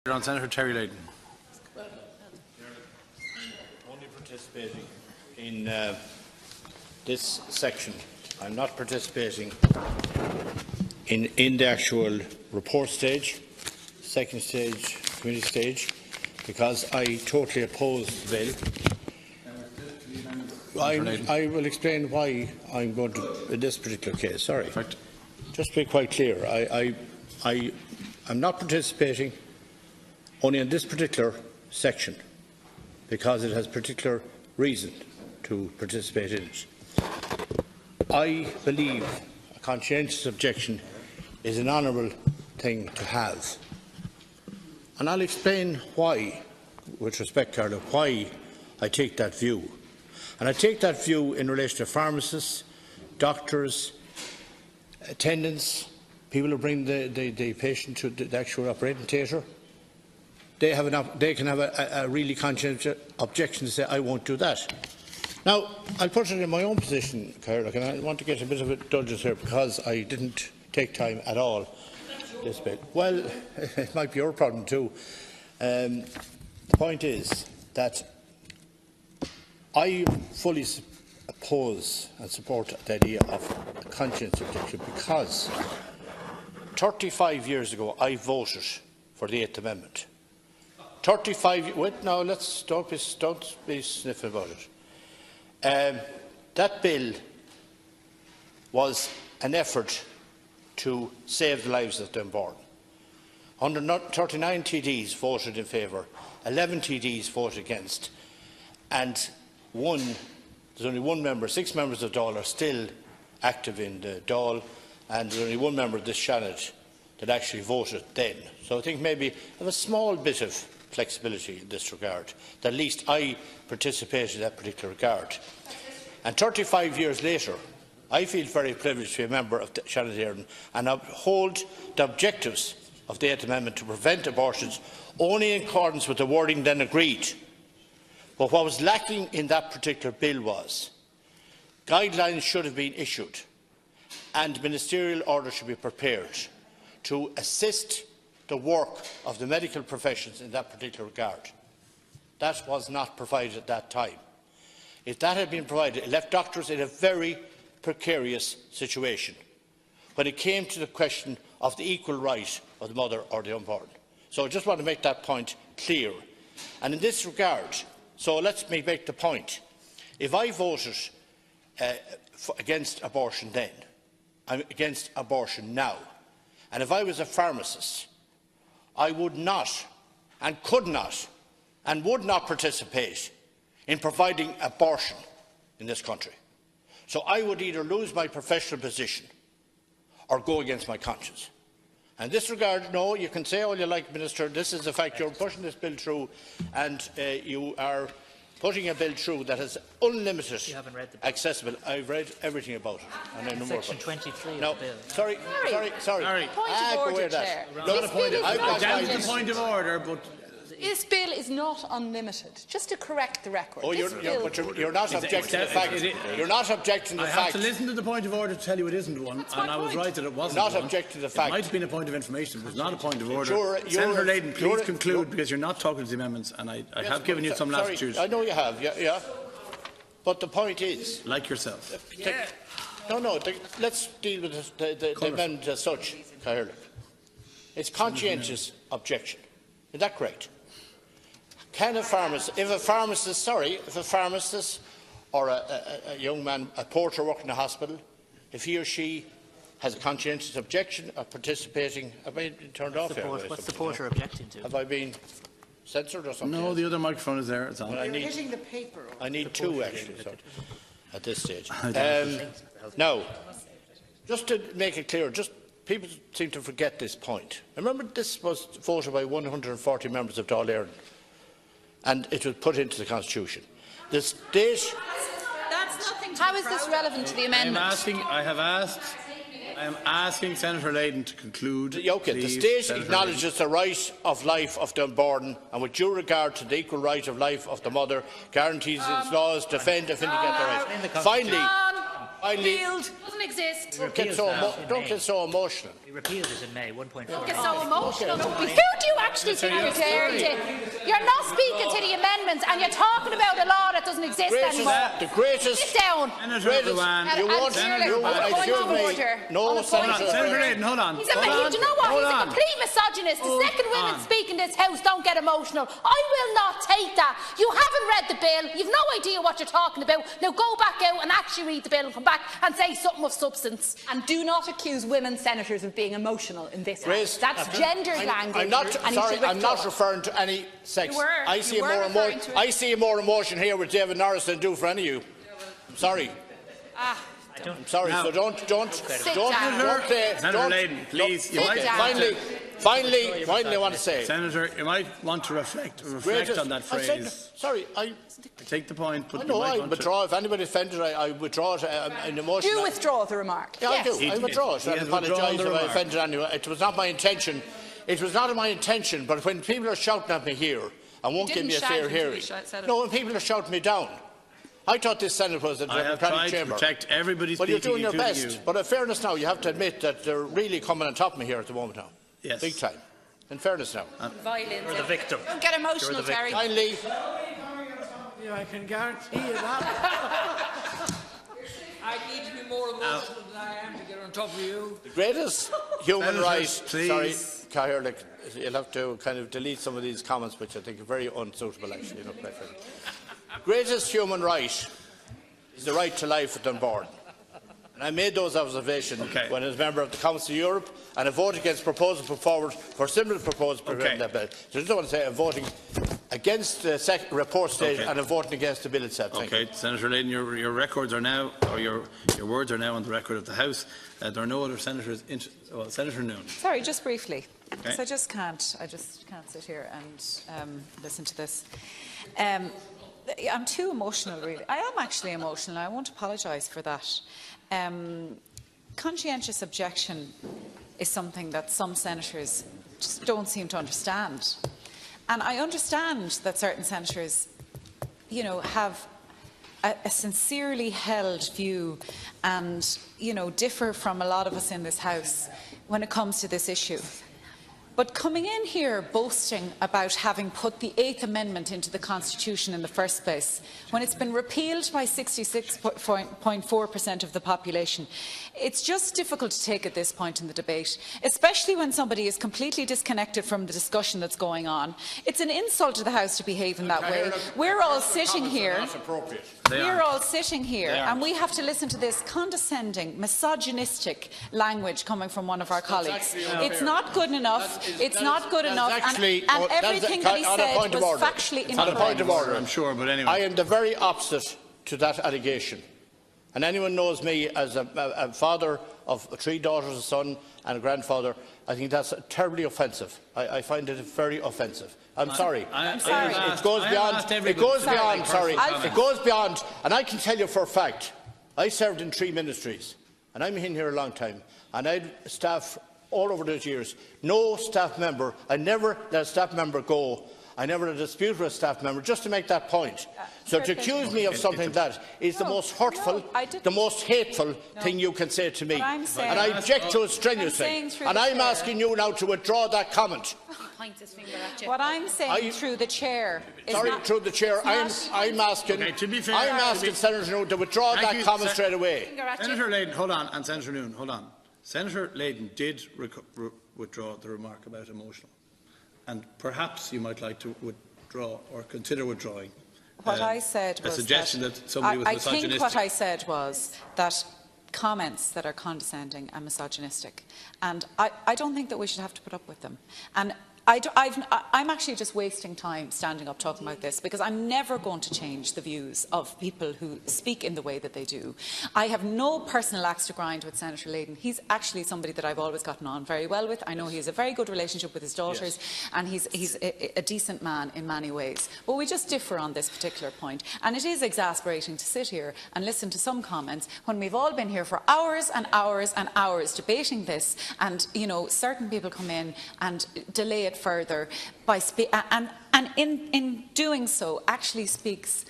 Senator Terry Layden. Only participating in this section. I'm not participating in the actual report stage, second stage, committee stage, because I totally oppose the bill. I will explain why I'm going to in this particular case. Sorry. Perfect. Just to be quite clear, I'm not participating only in this particular section because it has particular reason to participate in it. I believe a conscientious objection is an honourable thing to have. And I'll explain why, with respect, Carla, why I take that view. And I take that view in relation to pharmacists, doctors, attendants, people who bring the patient to the actual operating theatre. They can have a really conscientious objection to say, I won't do that. Now, I'll put it in my own position, Carla, and I want to get a bit of indulgence here because I didn't take time at all this bit. Well, it might be your problem too. The point is that I fully oppose and support the idea of a conscientious objection because 35 years ago I voted for the 8th Amendment. 35. Wait, now don't be sniffing about it. That bill was an effort to save the lives of the unborn. 139 TDs voted in favour, 11 TDs voted against, and there's only one member. 6 members of Dáil are still active in the Dáil, and there's only one member of this Seanad that actually voted then. So I think maybe have a small bit of flexibility in this regard. That at least I participated in that particular regard. And 35 years later, I feel very privileged to be a member of the Seanad Éireann and uphold the objectives of the 8th Amendment to prevent abortions only in accordance with the wording then agreed. But what was lacking in that particular bill was guidelines should have been issued and ministerial orders should be prepared to assist the work of the medical professions in that particular regard. That was not provided at that time. If that had been provided, it left doctors in a very precarious situation when it came to the question of the equal right of the mother or the unborn. So I just want to make that point clear. And in this regard, so let me make the point. If I voted against abortion then, I'm against abortion now. And if I was a pharmacist, I would not and could not and would not participate in providing abortion in this country. So I would either lose my professional position or go against my conscience. In this regard, no, you can say all you like, Minister, this is the fact. You're pushing this bill through and you are putting a bill through that has unlimited accessible. I've read everything about it. And I know more about it. Section 23 no, of the bill. Sorry. Point of order, Chair. That's the point of order, but this bill is not unlimited. Just to correct the record. Oh, you're not objecting to the fact. You're not objecting to the fact. I have to listen to the point of order to tell you it isn't one, and I was right that it wasn't one. Not objecting to the fact. It might have been a point of information, but it's not a point of order. Senator Layden, please conclude, because you're not talking to the amendments, and I have given you some latitude. I know you have, yeah. But the point is, like yourself. Let's deal with the amendment as such, Cahill. It's conscientious objection. Is that correct? Can a pharmacist, if a pharmacist or a young man, a porter working in a hospital, if he or she has a conscientious objection of participating, have I been turned off here? What's the porter objecting to? Have I been censored or something? No, the other microphone is there. It's on. You're hitting the paper. I need two actually, so, at this stage. Now, just to make it clear, people seem to forget this point. Remember, this was voted by 140 members of Dáil Éireann, and it was put into the Constitution. The state. How is this relevant to the amendment? I am asking Senator Layden to conclude. Okay, the state acknowledges the right of life of the unborn, and with due regard to the equal right of life of the mother, guarantees its laws defend and vindicate the rights. Field doesn't exist. Don't get so emotional. We repealed it in May, 1.4. Don't get so emotional. Okay. Who do you actually think you're talking to? You're not speaking to the amendments, and you're talking about a law that doesn't exist anymore. The greatest. Sit down. Senator Ruan. You want excuse me? No, Senator. Senator Layton, hold on. He's a, you know what? He's a complete misogynist. The second women speak in this House don't get emotional. I will not take that. You haven't read the bill. You've no idea what you're talking about. Now go back out and actually read the bill and come back and say something of substance. And do not accuse women senators of being emotional in this Grace, House. That's gendered language. I'm not referring to any sex. I see more emotion here with David Norris than I do for any of you. I'm sorry. I'm sorry, so don't Senator Layton, please. Finally, I want to say, Senator, you might want to reflect on that phrase. I take the point. But I withdraw. If anybody offended, I withdraw it in emotion. Do you withdraw the remark? Yeah, I do. I withdraw it. I apologise if I offended anyone. It was not my intention. It was not my intention. But when people are shouting at me here and won't give me a fair hearing, no, when people are shouting me down. I thought this Senate was a democratic chamber. I have tried to protect everybody's speaking, but you're doing your best. You. But in fairness now, you have to admit that they're really coming on top of me here at the moment now. Yes. Big time. In fairness now. Violence. You're the victim. Don't get emotional, Terry. Finally. I can guarantee you that. I need to be more emotional than I am to get on top of you. The greatest human right. Sorry, Cahir, you'll have to kind of delete some of these comments, which I think are very unsuitable, actually. You know, quite frankly. Greatest human right is the right to life at Dunborn. And I made those observations when I was a member of the Council of Europe, and I voted against proposals put forward for similar proposals to prevent that bill. So I just want to say I'm voting against the second report stage and I'm voting against the bill itself. Senator Layton, your records are now, or your words are now on the record of the House. There are no other senators. Well, Senator Noon. Sorry, just briefly, because I just can't sit here and listen to this. I'm too emotional, really. I am actually emotional. I won't apologise for that. Conscientious objection is something that some senators just don't seem to understand. And I understand that certain senators, you know, have a sincerely held view and, you know, differ from a lot of us in this House when it comes to this issue. But coming in here boasting about having put the 8th Amendment into the Constitution in the first place, when it's been repealed by 66.4% of the population, it's just difficult to take at this point in the debate, especially when somebody is completely disconnected from the discussion that's going on. It's an insult to the House to behave in that way. We're all sitting here. And we have to listen to this condescending, misogynistic language coming from one of our colleagues. It's not good enough. It's not good enough, and everything that he said was factually incorrect. On a point of order, I'm sure, but anyway. I am the very opposite to that allegation. And anyone knows me as a father of 3 daughters, a son and a grandfather, I think that's terribly offensive. I find it very offensive. I'm sorry. It goes beyond. It goes beyond. Sorry. It goes beyond. And I can tell you for a fact, I served in 3 ministries, and I'm in here a long time, and I had staff all over those years. No staff member, I never let a staff member go. I never had a dispute with a staff member, just to make that point. So to accuse me of something like that is the most hurtful, the most hateful thing you can say to me. And I object to it strenuously. And I'm asking you now to withdraw that comment. What I'm saying through the chair is through the chair. I'm asking Senator Noon to withdraw that comment straight away. Senator Layton, hold on, and Senator Noon, hold on. Senator Layton did withdraw the remark about emotional, and perhaps you might like to withdraw or consider withdrawing. What I said was a suggestion that somebody was misogynistic. I think what I said was that comments that are condescending and misogynistic, and I don't think that we should have to put up with them. And I'm actually just wasting time standing up talking about this, because I'm never going to change the views of people who speak in the way that they do. I have no personal axe to grind with Senator Layton. He's actually somebody that I've always gotten on very well with. I know he has a very good relationship with his daughters, and he's a decent man in many ways. But we just differ on this particular point. And it is exasperating to sit here and listen to some comments when we've all been here for hours and hours and hours debating this, and, you know, certain people come in and delay it further by in doing so actually speaks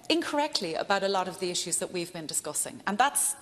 incorrectly about a lot of the issues that we've been discussing, and that's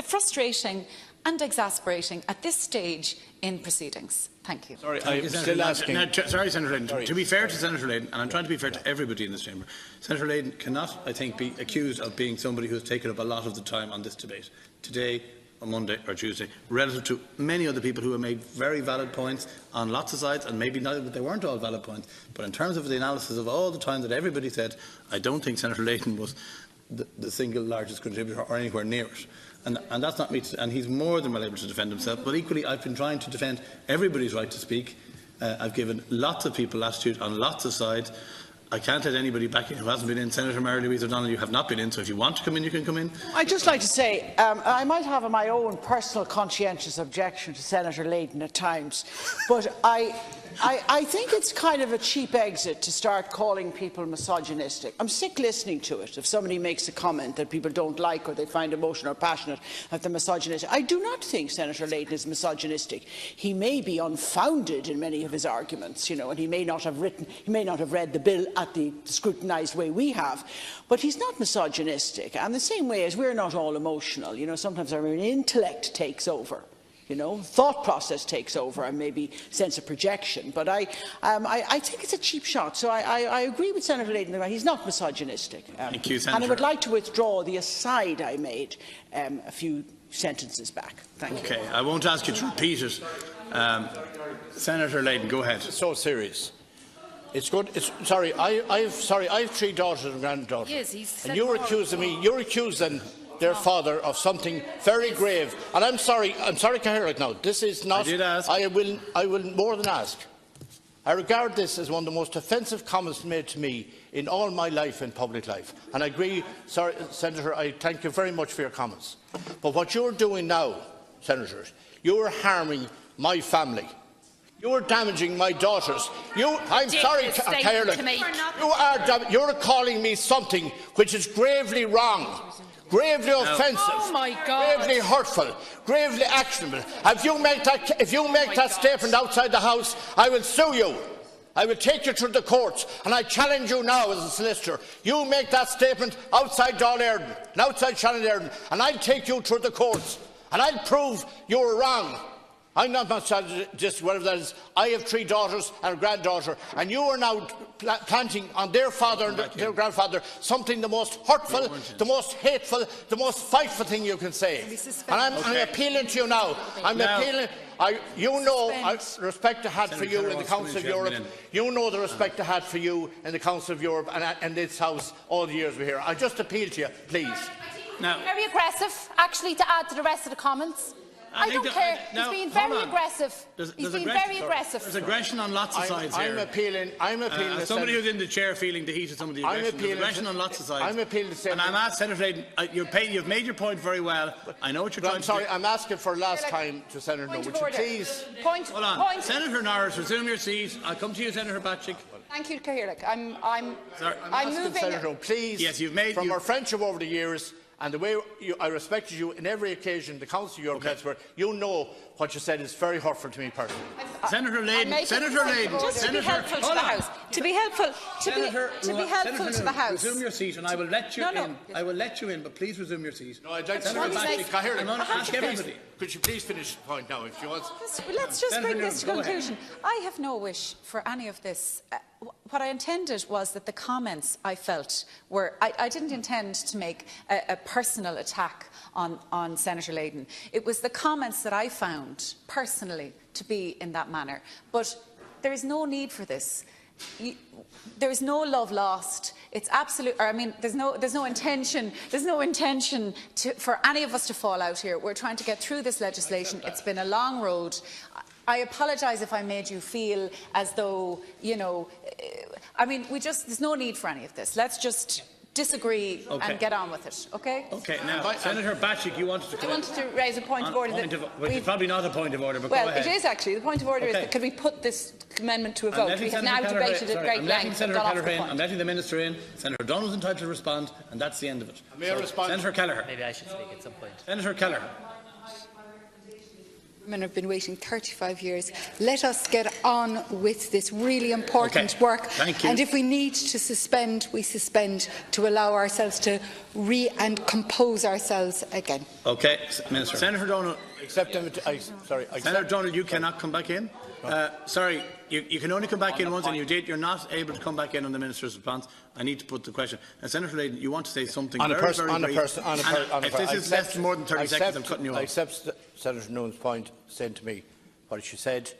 frustrating and exasperating at this stage in proceedings. Thank you. Sorry, I'm still asking. Sorry, Senator Layden. To be fair to Senator Layden, and I'm trying to be fair to everybody in this chamber, Senator Layden cannot, I think, be accused of being somebody who has taken up a lot of the time on this debate today, on Monday or Tuesday, relative to many other people who have made very valid points on lots of sides, and maybe not that they weren't all valid points. But in terms of the analysis of all the time that everybody said, I don't think Senator Layden was the single largest contributor or anywhere near it. And that's not me, and he's more than well able to defend himself. But equally, I've been trying to defend everybody's right to speak. I've given lots of people latitude on lots of sides. I can't let anybody back in who hasn't been in. Senator Mary Louise O'Donnell, you have not been in, so if you want to come in, you can come in. I'd just like to say, I might have my own personal conscientious objection to Senator Layden at times, but I think it's kind of a cheap exit to start calling people misogynistic. I'm sick listening to it. If somebody makes a comment that people don't like or they find emotional or passionate, that they're misogynistic. I do not think Senator Layden is misogynistic. He may be unfounded in many of his arguments, and he may not have read the bill at the scrutinised way we have, but he's not misogynistic. And the same way as we're not all emotional, sometimes our intellect takes over. Thought process takes over and maybe sense of projection. But I think it's a cheap shot. So I agree with Senator Layden. He's not misogynistic. Thank you, Senator. And I would like to withdraw the aside I made a few sentences back. Thank you. Okay, I won't ask you to repeat it. Senator Layden, go ahead. It's so serious. It's good. Sorry, I have 3 daughters and granddaughters. Yes, and you're accusing their father of something very grave. And I'm sorry, Cahirlock, now. This is not. I did ask. I will more than ask. I regard this as one of the most offensive comments made to me in all my life in public life. And I agree, sorry, Senator, I thank you very much for your comments. But what you're doing now, Senators, you're harming my family. You're damaging my daughters. I'm sorry, Cahirlock. You're calling me something which is gravely wrong. Gravely offensive, oh my God. Gravely hurtful, gravely actionable. If you make that statement outside the House, I will sue you. I will take you to the courts, and I challenge you now as a solicitor. You make that statement outside Dáil Éireann, and outside Shannon Éireann, and I'll take you to the courts, and I'll prove you were wrong. I'm not misogynist, whatever that is. I have 3 daughters and a granddaughter, and you are now planting on their father and their grandfather something the most hurtful, the most hateful, the most frightful thing you can say. And I'm appealing to you now. Appealing. Respect I had for you in the Council of Europe. You know the respect I had for you in the Council of Europe and this House all the years we're here. I just appeal to you, please. Now, very aggressive, actually, to add to the rest of the comments. I don't care. He's been very aggressive. He's been very aggressive. There's aggression on lots of sides here. I'm appealing. Somebody who's in the chair feeling the heat of some of the aggression. There's aggression on lots of sides. I'm appealing to and I'm asking Senator Layden, you've made your point very well. I know what you're trying to do. I'm sorry, I'm asking for last time to Senator No. Would you please? Hold on. Senator Norris, resume your seat. I'll come to you, Senator Batchik. Thank you, Cahirlock. I'm moving. Senator No, please. Yes, from our friendship over the years. And the way I respected you in every occasion, the Council of Europe, you know what you said is very hurtful to me personally. Senator Layden, just to be helpful to the House. To be helpful to the House. Resume your seat, and I will let you in. I will let you in, but please resume your seat. No, I'd like to ask everybody. Could you please finish the point now, if you want? Let's just bring this to conclusion. I have no wish for any of this. What I intended was that the comments I felt were... I didn't intend to make a personal attack on Senator Layden. It was the comments that I found, personally, to be in that manner. But there is no need for this. There is no love lost. It's absolute. I mean, there's no intention. There's no intention for any of us to fall out here. We're trying to get through this legislation. It's been a long road. I apologise if I made you feel as though, I mean, there's no need for any of this. Let's just disagree and get on with it, okay? Okay, now, Senator Batchik, you wanted to come I wanted to raise a point of order. Which is probably not a point of order, but well, go ahead. It is actually. The point of order is that could we put this amendment to a vote? We have now debated at great length. I'm letting the Minister in. Senator O'Donnell's entitled to respond, and that's the end of it. May I respond? Senator Kelleher. Maybe I should speak at some point. Senator Kelleher. Women have been waiting 35 years. Let us get on with this really important work. Thank you. And if we need to suspend, we suspend to allow ourselves to compose ourselves again. Okay, Minister. Senator Donald. Senator Donald, you cannot come back in. Sorry, you can only come back in once, and you did. You're not able to come back in on the Minister's response. I need to put the question. And Senator Layden, you want to say something very brief. If this is less than more than 30 seconds, I'm cutting you off. I accept Senator Noon's point saying to me what she said.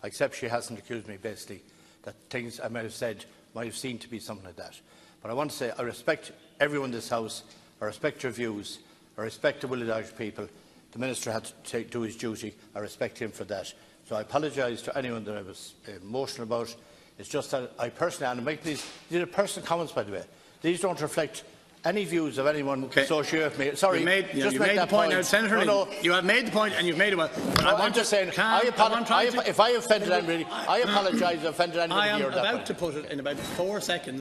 I accept she hasn't accused me, basically, that things I might have said might have seemed to be something like that. But I want to say I respect everyone in this House. I respect your views. I respect the will of the Irish people. The Minister had to do his duty. I respect him for that. So I apologise to anyone that I was emotional about. It's just that I personally, and I make these are personal comments, by the way. These don't reflect any views of anyone associated with me. Sorry, you made the point. Now, Senator, you have made the point, and you've made it well. But I'm just saying, if I offended anybody, I apologise if I offended anybody. I am about to put it in about 4 seconds.